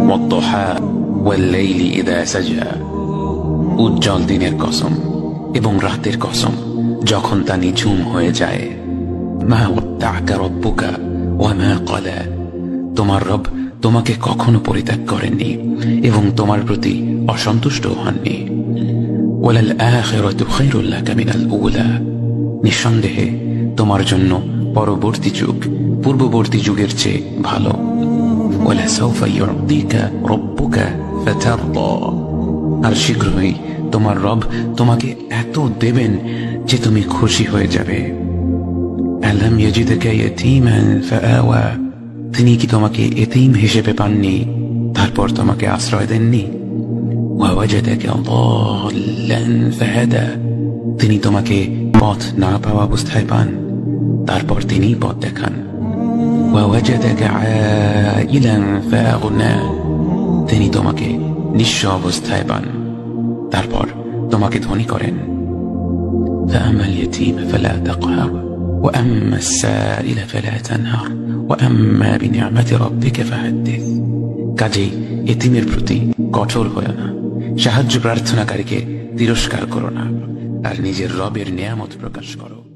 ওয়াদ-দুহা ওয়াল-লাইলি ইযা সাজা। উজ্জ্বল দিনের কসম এবং রাতের কসম যখন তা নিঝুম হয়ে যায়। মা ওয়াদ্দা'কা রাব্বুকা ওয়া মা ক্বালা। তোমার রব তোমাকে কখনো পরিত্যাগ করেননি এবং তোমার প্রতি অসন্তুষ্ট হননি। ওয়ালাল আখিরাতু খায়রুল লাকা মিনাল উলা। নিঃসন্দেহে তোমার জন্য পরবর্তী যুগ পূর্ববর্তী যুগের চেয়ে ভালো। ওয়ালা সাওফা ইউ'তিকা রাব্বুকা ফাতারদা। আর শীঘ্রই তোমার রব তোমাকে এত দেবেন যে তুমি খুশি হয়ে যাবে। আলাম ইয়াজিদকা ইয়াতীমান ফাআওয়া। তিনি কি তোমাকে এতিম হিসেবে পাননি তারপর তোমাকে আশ্রয় দেননি? ওয়া ওয়াজাদাকা দাল্লান ফাহাদা। তিনি তোমাকে পথ না পাওয়া অবস্থায় পান তারপর তিনি পথ দেখান। ওয়া ওয়াজাদাকা আইলান ফাআগনা। তিনি তোমাকে নিঃস্ব অবস্থায় পান তারপর তোমাকে ধনী করেন। فأما اليتيم فلا تقهر وأما السائل فلا تنهر وأما بنعمة ربك فحدث। কাজেই এতিমের প্রতি কঠোর হয়ো না, সাহায্য প্রার্থনাকারীকে তিরস্কার করো না, আর নিজের রবের নিয়ামত প্রকাশ করো।